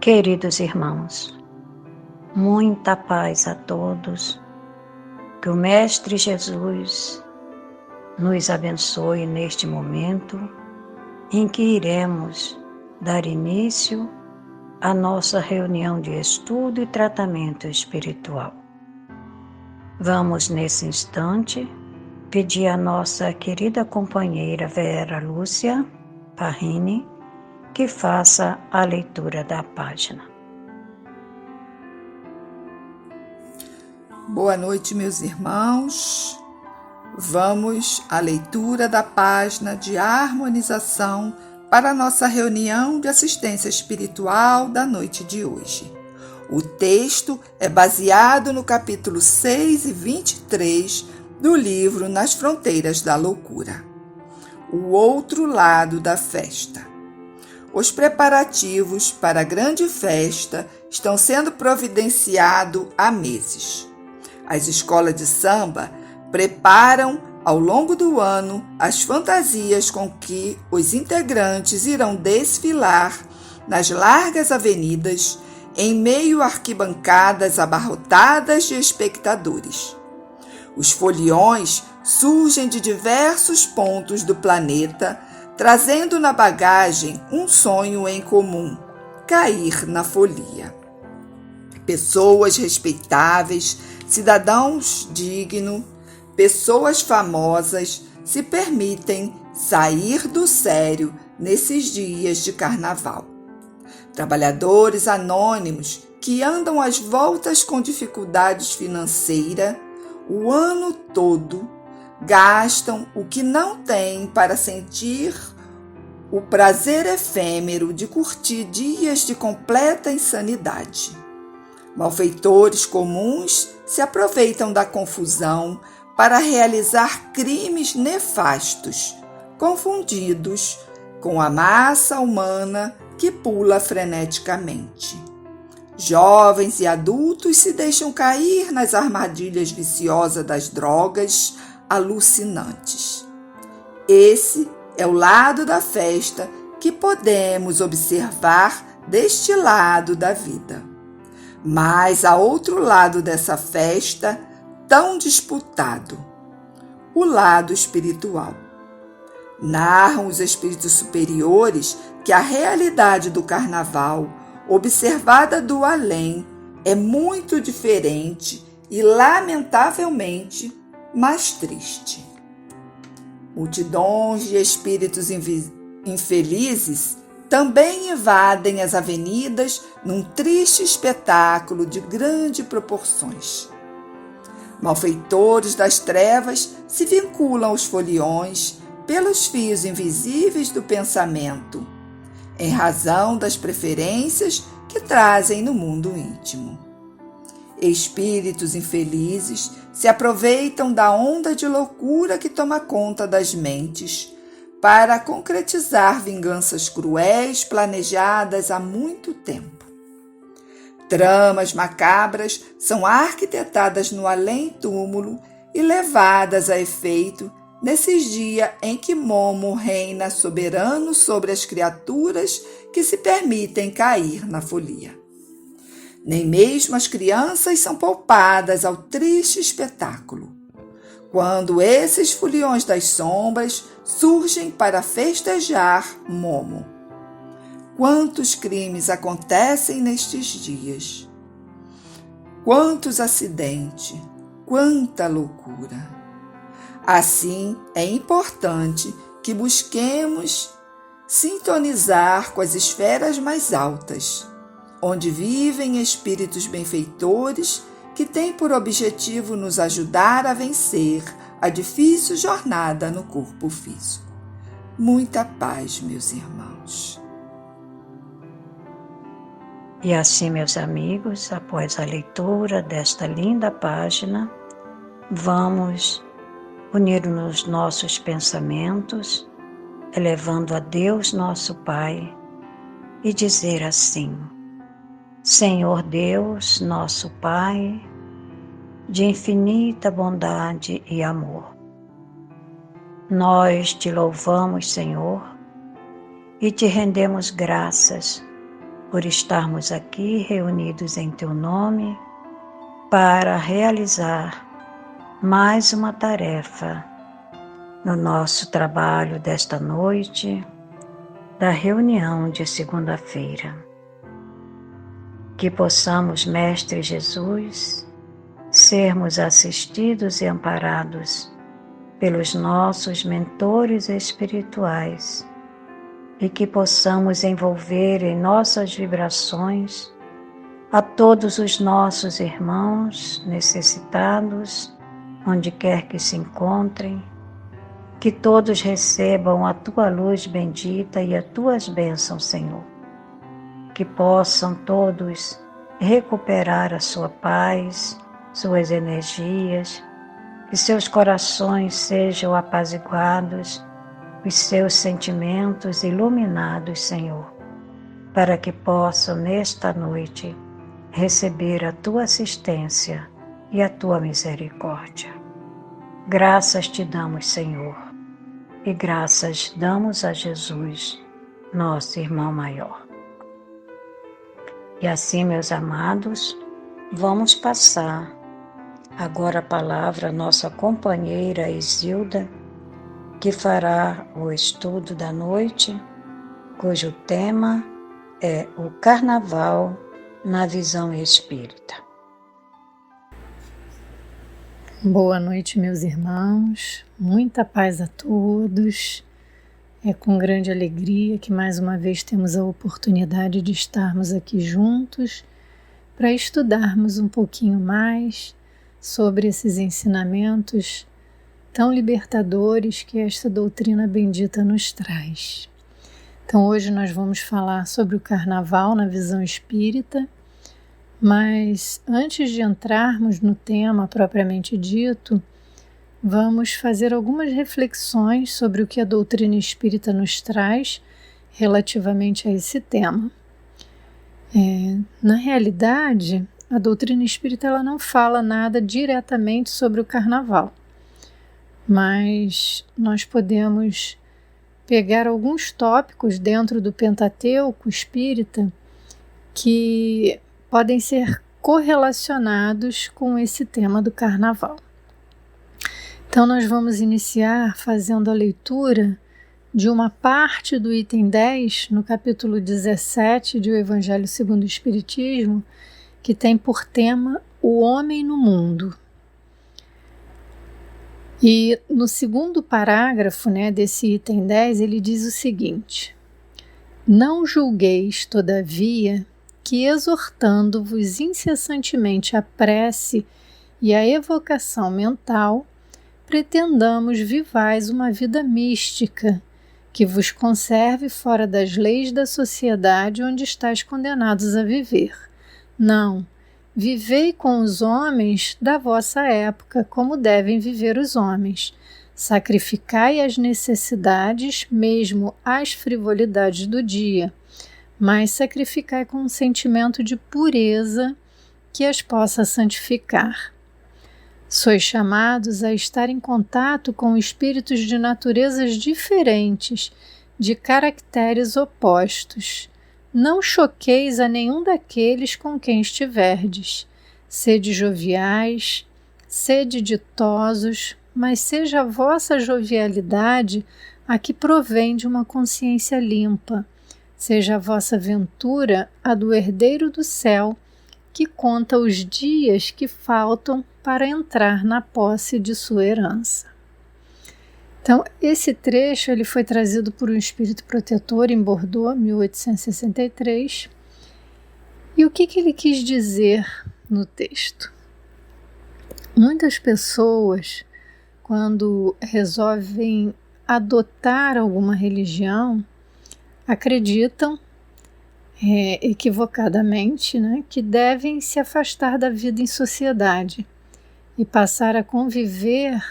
Queridos irmãos, muita paz a todos, que o Mestre Jesus nos abençoe neste momento em que iremos dar início à nossa reunião de estudo e tratamento espiritual. Vamos, nesse instante, pedir à nossa querida companheira Vera Lúcia Parrini que faça a leitura da página. Boa noite, meus irmãos. Vamos à leitura da página de harmonização para a nossa reunião de assistência espiritual da noite de hoje. O texto é baseado no capítulo 6 e 23 do livro Nas Fronteiras da Loucura. O outro lado da festa. Os preparativos para a grande festa estão sendo providenciados há meses. As escolas de samba preparam, ao longo do ano, as fantasias com que os integrantes irão desfilar nas largas avenidas, em meio a arquibancadas abarrotadas de espectadores. Os foliões surgem de diversos pontos do planeta, trazendo na bagagem um sonho em comum: cair na folia. Pessoas respeitáveis, cidadãos dignos, pessoas famosas se permitem sair do sério nesses dias de carnaval. Trabalhadores anônimos que andam às voltas com dificuldades financeiras o ano todo gastam o que não têm para sentir o prazer efêmero de curtir dias de completa insanidade. Malfeitores comuns se aproveitam da confusão para realizar crimes nefastos, confundidos com a massa humana que pula freneticamente. Jovens e adultos se deixam cair nas armadilhas viciosas das drogas alucinantes. Esse é o lado da festa que podemos observar deste lado da vida. Mas há outro lado dessa festa tão disputado, o lado espiritual. Narram os espíritos superiores que a realidade do carnaval, observada do além, é muito diferente e, lamentavelmente, mais triste. Multidões de espíritos infelizes também invadem as avenidas num triste espetáculo de grandes proporções. Malfeitores das trevas se vinculam aos foliões pelos fios invisíveis do pensamento, em razão das preferências que trazem no mundo íntimo. Espíritos infelizes se aproveitam da onda de loucura que toma conta das mentes para concretizar vinganças cruéis planejadas há muito tempo. Tramas macabras são arquitetadas no além-túmulo e levadas a efeito nesses dias em que Momo reina soberano sobre as criaturas que se permitem cair na folia. Nem mesmo as crianças são poupadas ao triste espetáculo, quando esses foliões das sombras surgem para festejar Momo. Quantos crimes acontecem nestes dias? Quantos acidentes? Quanta loucura! Assim, é importante que busquemos sintonizar com as esferas mais altas, onde vivem espíritos benfeitores que têm por objetivo nos ajudar a vencer a difícil jornada no corpo físico. Muita paz, meus irmãos. E assim, meus amigos, após a leitura desta linda página, vamos unir nos nossos pensamentos, elevando a Deus nosso Pai, e dizer assim: Senhor Deus, nosso Pai, de infinita bondade e amor, nós te louvamos, Senhor, e te rendemos graças por estarmos aqui reunidos em Teu nome para realizar mais uma tarefa no nosso trabalho desta noite, da reunião de segunda-feira. Que possamos, Mestre Jesus, sermos assistidos e amparados pelos nossos mentores espirituais e que possamos envolver em nossas vibrações a todos os nossos irmãos necessitados, onde quer que se encontrem, que todos recebam a Tua luz bendita e as Tuas bênçãos, Senhor. Que possam todos recuperar a sua paz, suas energias, que seus corações sejam apaziguados, os seus sentimentos iluminados, Senhor, para que possam nesta noite receber a Tua assistência e a Tua misericórdia. Graças Te damos, Senhor, e graças damos a Jesus, nosso irmão maior. E assim, meus amados, vamos passar agora a palavra à nossa companheira Isilda, que fará o estudo da noite, cujo tema é o Carnaval na visão espírita. Boa noite, meus irmãos, muita paz a todos. É com grande alegria que mais uma vez temos a oportunidade de estarmos aqui juntos para estudarmos um pouquinho mais sobre esses ensinamentos tão libertadores que esta doutrina bendita nos traz. Então hoje nós vamos falar sobre o Carnaval na visão espírita, mas antes de entrarmos no tema propriamente dito, vamos fazer algumas reflexões sobre o que a doutrina espírita nos traz relativamente a esse tema. Na realidade, a doutrina espírita ela não fala nada diretamente sobre o Carnaval, mas nós podemos pegar alguns tópicos dentro do Pentateuco espírita que podem ser correlacionados com esse tema do Carnaval. Então nós vamos iniciar fazendo a leitura de uma parte do item 10, no capítulo 17 de O Evangelho segundo o Espiritismo, que tem por tema o homem no mundo. E no segundo parágrafo desse item 10, ele diz o seguinte: não julgueis, todavia, que exortando-vos incessantemente a prece e a evocação mental, pretendamos vivais uma vida mística, que vos conserve fora das leis da sociedade onde estáis condenados a viver. Não, vivei com os homens da vossa época, como devem viver os homens. Sacrificai as necessidades, mesmo as frivolidades do dia, mas sacrificai com um sentimento de pureza que as possa santificar. Sois chamados a estar em contato com espíritos de naturezas diferentes, de caracteres opostos. Não choqueis a nenhum daqueles com quem estiverdes. Sede joviais, sede ditosos, mas seja a vossa jovialidade a que provém de uma consciência limpa. Seja a vossa ventura a do herdeiro do céu, que conta os dias que faltam para entrar na posse de sua herança. Então, esse trecho ele foi trazido por um espírito protetor em Bordeaux, 1863. E o que ele quis dizer no texto? Muitas pessoas, quando resolvem adotar alguma religião, acreditam equivocadamente, que devem se afastar da vida em sociedade e passar a conviver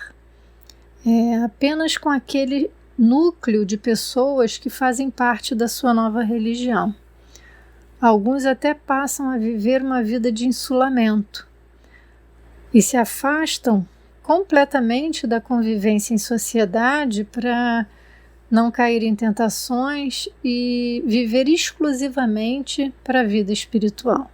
apenas com aquele núcleo de pessoas que fazem parte da sua nova religião. Alguns até passam a viver uma vida de insulamento e se afastam completamente da convivência em sociedade para não cair em tentações e viver exclusivamente para a vida espiritual.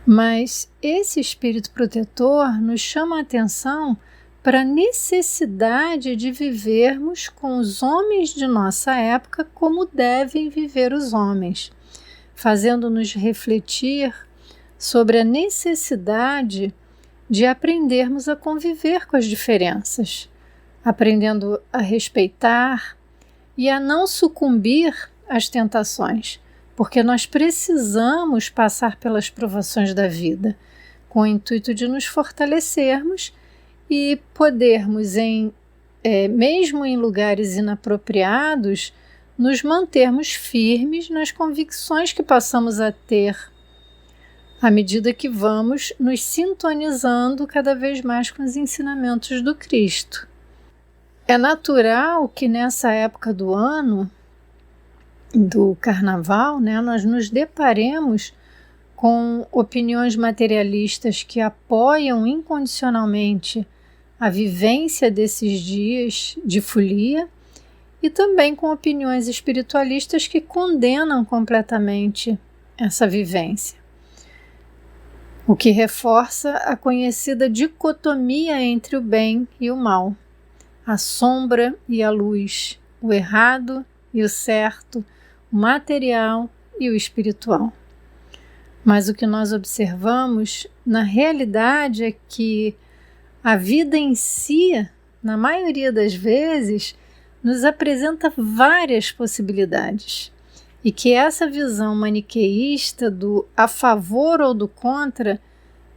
Mas esse espírito protetor nos chama a atenção para a necessidade de vivermos com os homens de nossa época como devem viver os homens, fazendo-nos refletir sobre a necessidade de aprendermos a conviver com as diferenças, aprendendo a respeitar e a não sucumbir às tentações, porque nós precisamos passar pelas provações da vida, com o intuito de nos fortalecermos e podermos, mesmo em lugares inapropriados, nos mantermos firmes nas convicções que passamos a ter, à medida que vamos nos sintonizando cada vez mais com os ensinamentos do Cristo. É natural que nessa época do ano, do Carnaval, nós nos deparemos com opiniões materialistas que apoiam incondicionalmente a vivência desses dias de folia e também com opiniões espiritualistas que condenam completamente essa vivência, o que reforça a conhecida dicotomia entre o bem e o mal, a sombra e a luz, o errado e o certo, o material e o espiritual. Mas o que nós observamos, na realidade, é que a vida em si, na maioria das vezes, nos apresenta várias possibilidades. E que essa visão maniqueísta do a favor ou do contra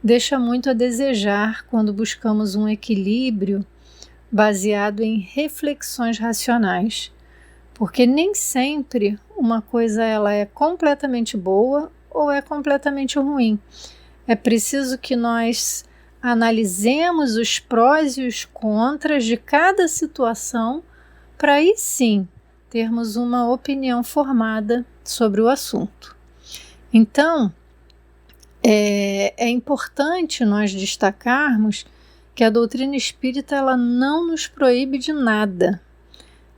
deixa muito a desejar quando buscamos um equilíbrio baseado em reflexões racionais. Porque nem sempre uma coisa ela é completamente boa ou é completamente ruim. É preciso que nós analisemos os prós e os contras de cada situação para aí sim termos uma opinião formada sobre o assunto. Então, é importante nós destacarmos que a doutrina espírita ela não nos proíbe de nada.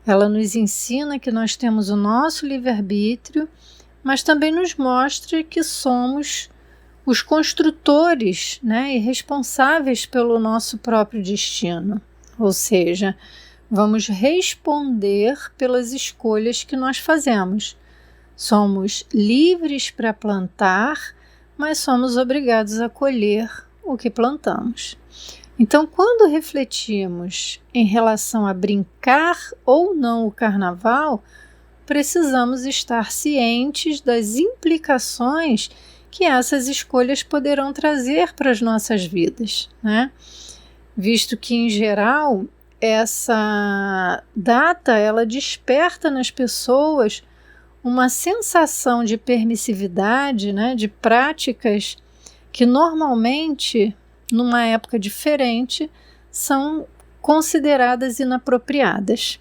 Ela nos ensina que nós temos o nosso livre-arbítrio, mas também nos mostra que somos os construtores, e responsáveis pelo nosso próprio destino. Ou seja, vamos responder pelas escolhas que nós fazemos. Somos livres para plantar, mas somos obrigados a colher o que plantamos. Então, quando refletimos em relação a brincar ou não o carnaval, precisamos estar cientes das implicações que essas escolhas poderão trazer para as nossas vidas, Visto que, em geral, essa data ela desperta nas pessoas uma sensação de permissividade, de práticas que normalmente, numa época diferente, são consideradas inapropriadas.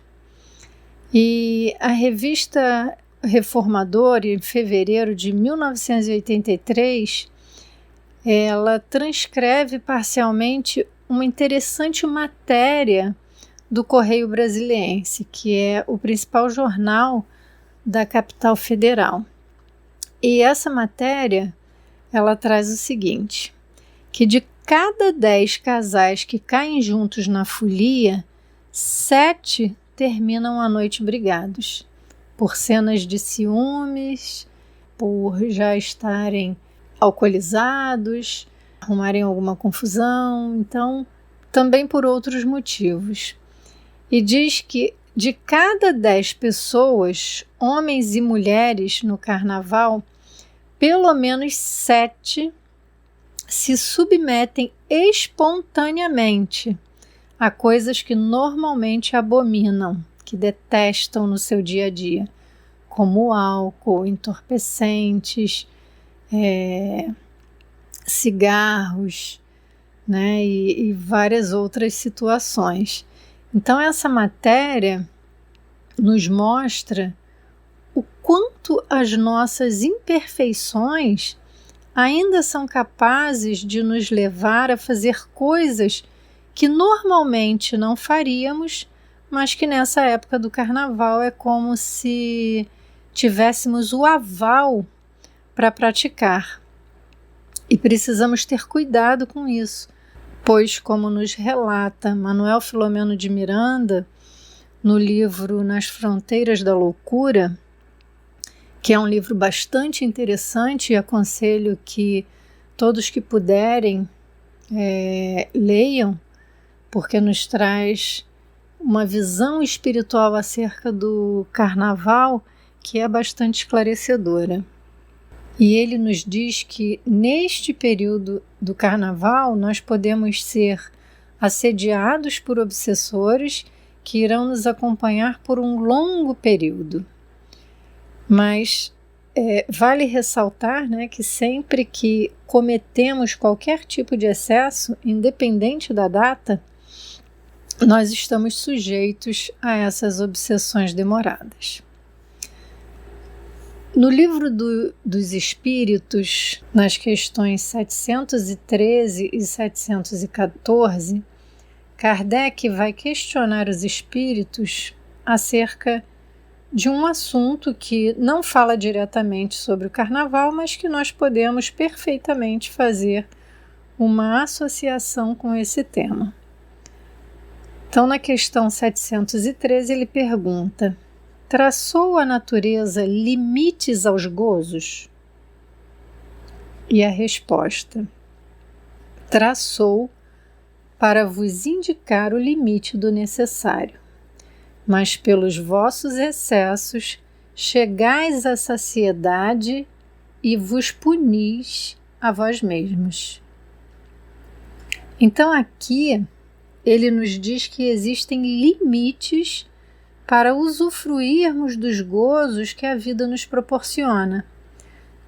E a revista Reformador, em fevereiro de 1983, ela transcreve parcialmente uma interessante matéria do Correio Brasiliense, que é o principal jornal da capital federal. E essa matéria, ela traz o seguinte, que de cada 10 casais que caem juntos na folia, 7 terminam a noite brigados, por cenas de ciúmes, por já estarem alcoolizados, arrumarem alguma confusão, então também por outros motivos. E diz que de cada 10 pessoas, homens e mulheres no carnaval, pelo menos 7 se submetem espontaneamente a coisas que normalmente abominam, que detestam no seu dia a dia, como álcool, entorpecentes, cigarros, e várias outras situações. Então essa matéria nos mostra o quanto as nossas imperfeições ainda são capazes de nos levar a fazer coisas que normalmente não faríamos, mas que nessa época do carnaval é como se tivéssemos o aval para praticar. E precisamos ter cuidado com isso, pois, como nos relata Manuel Filomeno de Miranda, no livro Nas Fronteiras da Loucura, que é um livro bastante interessante e aconselho que todos que puderem leiam, porque nos traz uma visão espiritual acerca do carnaval que é bastante esclarecedora. E ele nos diz que neste período do carnaval nós podemos ser assediados por obsessores que irão nos acompanhar por um longo período. Mas vale ressaltar, que sempre que cometemos qualquer tipo de excesso, independente da data, nós estamos sujeitos a essas obsessões demoradas. No livro dos Espíritos, nas questões 713 e 714, Kardec vai questionar os espíritos acerca de um assunto que não fala diretamente sobre o carnaval, mas que nós podemos perfeitamente fazer uma associação com esse tema. Então, na questão 713, ele pergunta: traçou a natureza limites aos gozos? E a resposta: traçou para vos indicar o limite do necessário. Mas pelos vossos excessos chegais à saciedade e vos punis a vós mesmos. Então aqui ele nos diz que existem limites para usufruirmos dos gozos que a vida nos proporciona.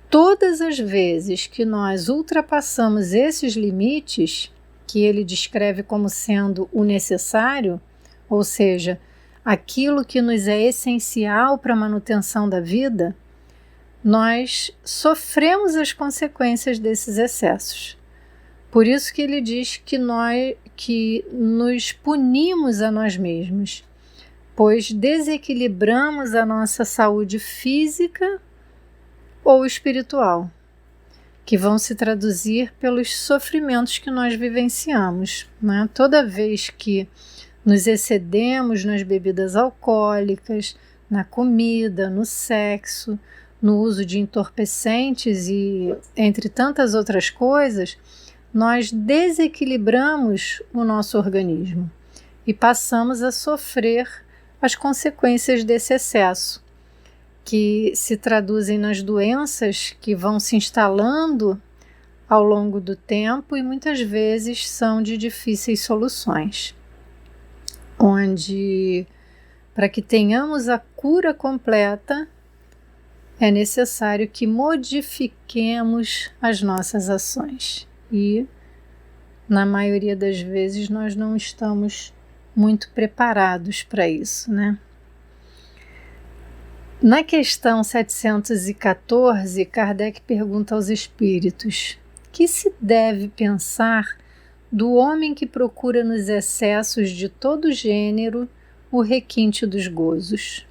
Todas as vezes que nós ultrapassamos esses limites, que ele descreve como sendo o necessário, ou seja, aquilo que nos é essencial para a manutenção da vida, nós sofremos as consequências desses excessos. Por isso que ele diz que nos punimos a nós mesmos, pois desequilibramos a nossa saúde física ou espiritual, que vão se traduzir pelos sofrimentos que nós vivenciamos, Toda vez que nos excedemos nas bebidas alcoólicas, na comida, no sexo, no uso de entorpecentes e entre tantas outras coisas, nós desequilibramos o nosso organismo e passamos a sofrer as consequências desse excesso, que se traduzem nas doenças que vão se instalando ao longo do tempo e muitas vezes são de difíceis soluções, onde, para que tenhamos a cura completa, é necessário que modifiquemos as nossas ações. E, na maioria das vezes, nós não estamos muito preparados para isso, Na questão 714, Kardec pergunta aos espíritos: que se deve pensar do homem que procura nos excessos de todo gênero o requinte dos gozos?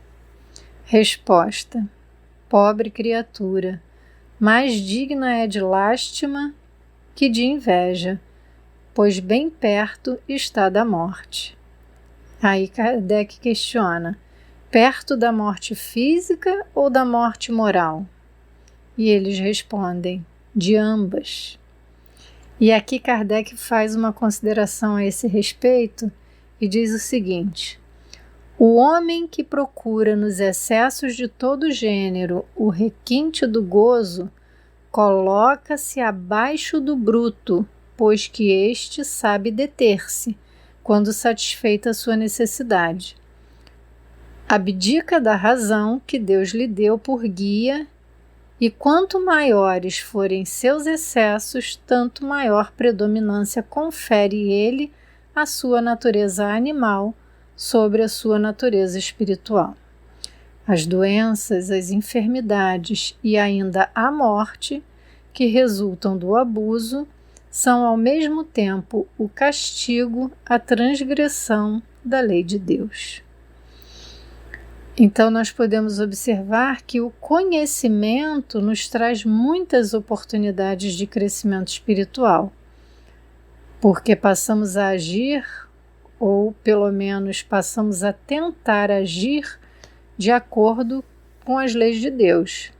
Resposta: pobre criatura, mais digna é de lástima que de inveja, pois bem perto está da morte. Aí Kardec questiona: perto da morte física ou da morte moral? E eles respondem: de ambas. E aqui Kardec faz uma consideração a esse respeito e diz o seguinte: o homem que procura nos excessos de todo gênero o requinte do gozo coloca-se abaixo do bruto, pois que este sabe deter-se quando satisfeita a sua necessidade. Abdica da razão que Deus lhe deu por guia, e quanto maiores forem seus excessos, tanto maior predominância confere ele à sua natureza animal sobre a sua natureza espiritual. As doenças, as enfermidades e ainda a morte que resultam do abuso são ao mesmo tempo o castigo, a transgressão da lei de Deus. Então, nós podemos observar que o conhecimento nos traz muitas oportunidades de crescimento espiritual, porque passamos a agir, ou pelo menos passamos a tentar agir de acordo com as leis de Deus.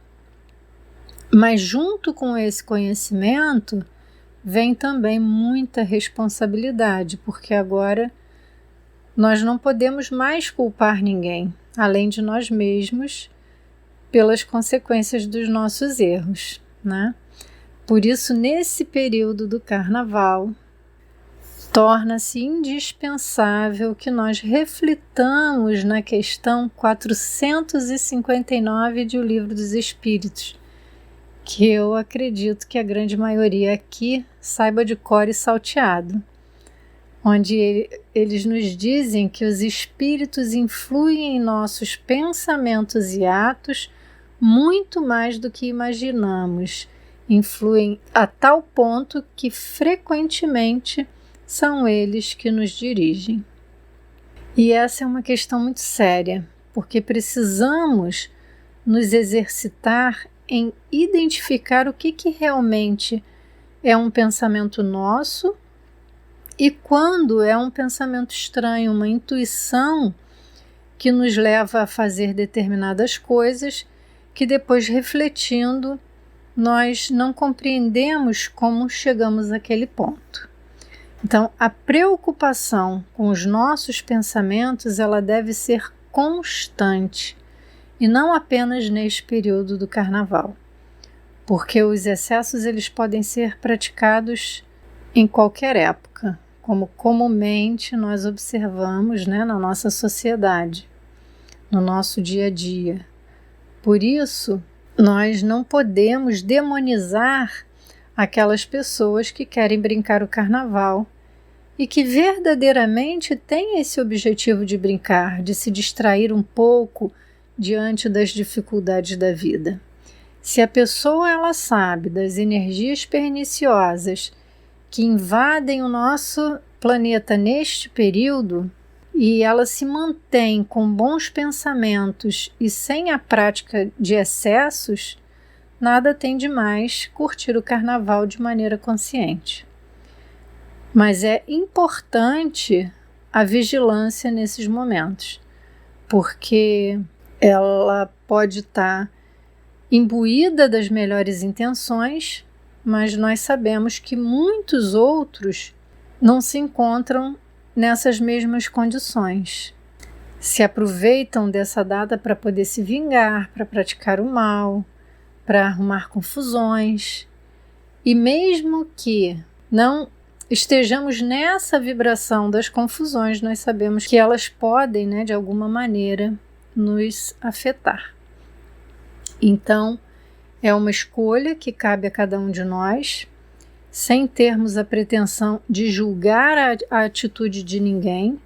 Mas junto com esse conhecimento vem também muita responsabilidade, porque agora nós não podemos mais culpar ninguém, além de nós mesmos, pelas consequências dos nossos erros, né? Por isso, nesse período do Carnaval, torna-se indispensável que nós reflitamos na questão 459 de O Livro dos Espíritos, que eu acredito que a grande maioria aqui saiba de cor e salteado, onde eles nos dizem que os espíritos influem em nossos pensamentos e atos muito mais do que imaginamos, influem a tal ponto que frequentemente são eles que nos dirigem. E essa é uma questão muito séria, porque precisamos nos exercitar em identificar o que realmente é um pensamento nosso e quando é um pensamento estranho, uma intuição que nos leva a fazer determinadas coisas que depois, refletindo, nós não compreendemos como chegamos àquele ponto. Então, a preocupação com os nossos pensamentos, ela deve ser constante e não apenas neste período do Carnaval, porque os excessos eles podem ser praticados em qualquer época, como comumente nós observamos, né, na nossa sociedade, no nosso dia a dia. Por isso, nós não podemos demonizar aquelas pessoas que querem brincar o Carnaval e que verdadeiramente têm esse objetivo de brincar, de se distrair um pouco diante das dificuldades da vida. Se a pessoa ela sabe das energias perniciosas que invadem o nosso planeta neste período e ela se mantém com bons pensamentos e sem a prática de excessos, nada tem de mais curtir o Carnaval de maneira consciente. Mas é importante a vigilância nesses momentos, porque ela pode estar imbuída das melhores intenções, mas nós sabemos que muitos outros não se encontram nessas mesmas condições. Se aproveitam dessa data para poder se vingar, para praticar o mal, para arrumar confusões. E mesmo que não estejamos nessa vibração das confusões, nós sabemos que elas podem, né, de alguma maneira, nos afetar. Então, é uma escolha que cabe a cada um de nós, sem termos a pretensão de julgar a atitude de ninguém,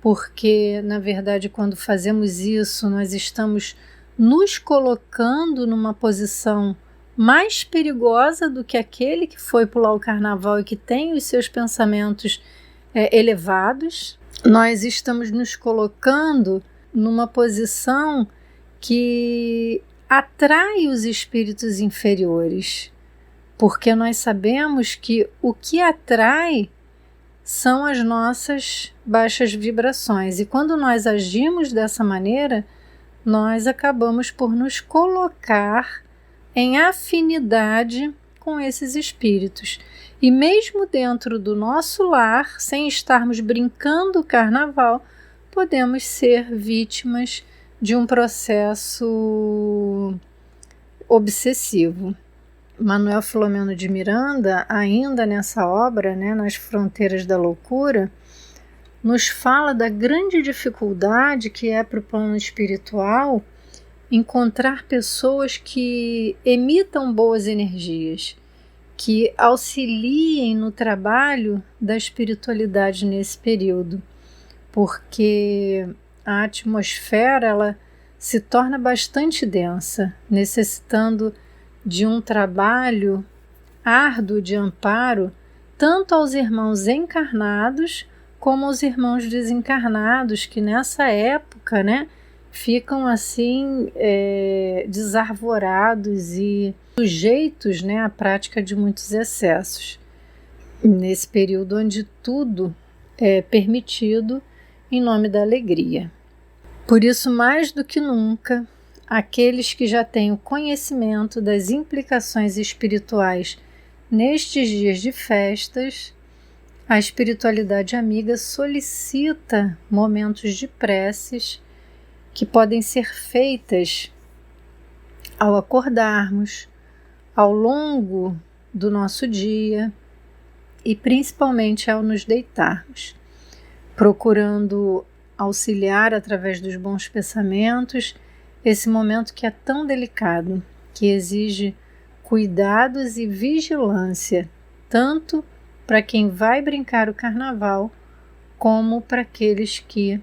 porque, na verdade, quando fazemos isso, nós estamos nos colocando numa posição mais perigosa do que aquele que foi pular o Carnaval e que tem os seus pensamentos elevados. Nós estamos nos colocando numa posição que atrai os espíritos inferiores, porque nós sabemos que o que atrai são as nossas baixas vibrações, e quando nós agimos dessa maneira, nós acabamos por nos colocar em afinidade com esses espíritos. E mesmo dentro do nosso lar, sem estarmos brincando o Carnaval, podemos ser vítimas de um processo obsessivo. Manuel Filomeno de Miranda, ainda nessa obra, né, Nas Fronteiras da Loucura, nos fala da grande dificuldade que é para o plano espiritual encontrar pessoas que emitam boas energias, que auxiliem no trabalho da espiritualidade nesse período, porque a atmosfera ela se torna bastante densa, necessitando de um trabalho árduo de amparo tanto aos irmãos encarnados como os irmãos desencarnados que nessa época, né, ficam assim desarvorados e sujeitos, né, à prática de muitos excessos. Nesse período onde tudo é permitido em nome da alegria. Por isso, mais do que nunca, aqueles que já têm o conhecimento das implicações espirituais nestes dias de festas, a espiritualidade amiga solicita momentos de preces que podem ser feitas ao acordarmos, ao longo do nosso dia e principalmente ao nos deitarmos, procurando auxiliar através dos bons pensamentos esse momento que é tão delicado, que exige cuidados e vigilância, tanto para quem vai brincar o carnaval, como para aqueles que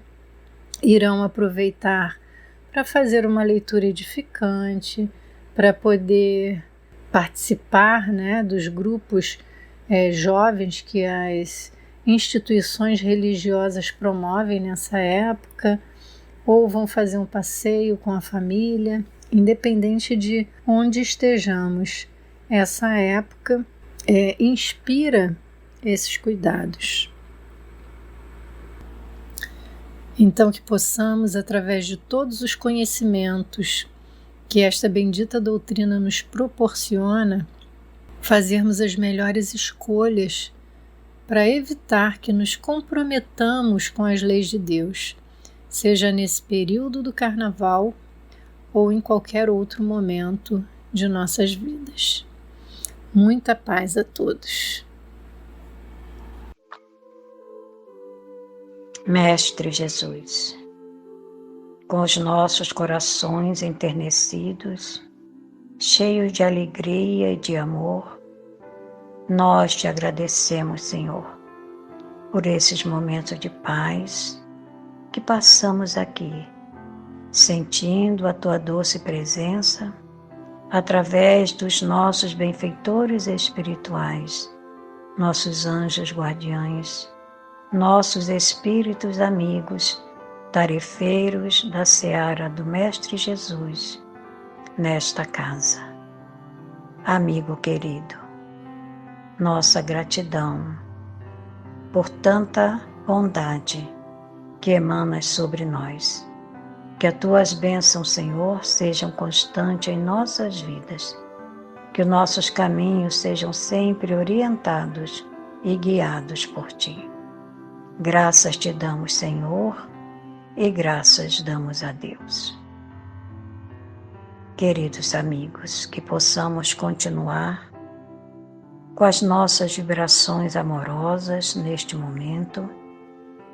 irão aproveitar para fazer uma leitura edificante, para poder participar, né, dos grupos jovens que as instituições religiosas promovem nessa época, ou vão fazer um passeio com a família, independente de onde estejamos. Essa época inspira esses cuidados. Então, que possamos, através de todos os conhecimentos que esta bendita doutrina nos proporciona, fazermos as melhores escolhas para evitar que nos comprometamos com as leis de Deus, seja nesse período do carnaval ou em qualquer outro momento de nossas vidas. Muita paz a todos. Mestre Jesus, com os nossos corações enternecidos, cheios de alegria e de amor, nós te agradecemos, Senhor, por esses momentos de paz que passamos aqui, sentindo a tua doce presença através dos nossos benfeitores espirituais, nossos anjos guardiães, nossos espíritos amigos, tarefeiros da seara do Mestre Jesus, nesta casa. Amigo querido, nossa gratidão por tanta bondade que emanas sobre nós. Que as tuas bênçãos, Senhor, sejam constantes em nossas vidas. Que os nossos caminhos sejam sempre orientados e guiados por ti. Graças te damos, Senhor, e graças damos a Deus. Queridos amigos, que possamos continuar com as nossas vibrações amorosas neste momento,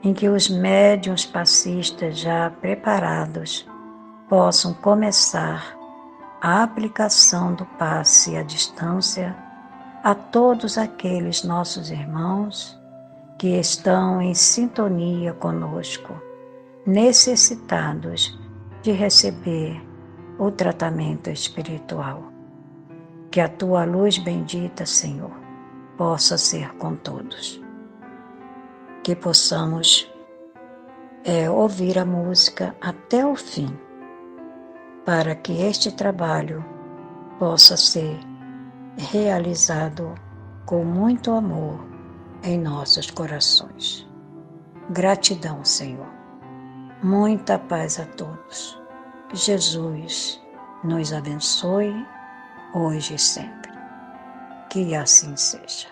em que os médiuns passistas já preparados possam começar a aplicação do passe à distância a todos aqueles nossos irmãos que estão em sintonia conosco, necessitados de receber o tratamento espiritual. Que a tua luz bendita, Senhor, possa ser com todos. Que possamos ouvir a música até o fim, para que este trabalho possa ser realizado com muito amor em nossos corações. Gratidão, Senhor. Muita paz a todos. Que Jesus nos abençoe hoje e sempre. Que assim seja.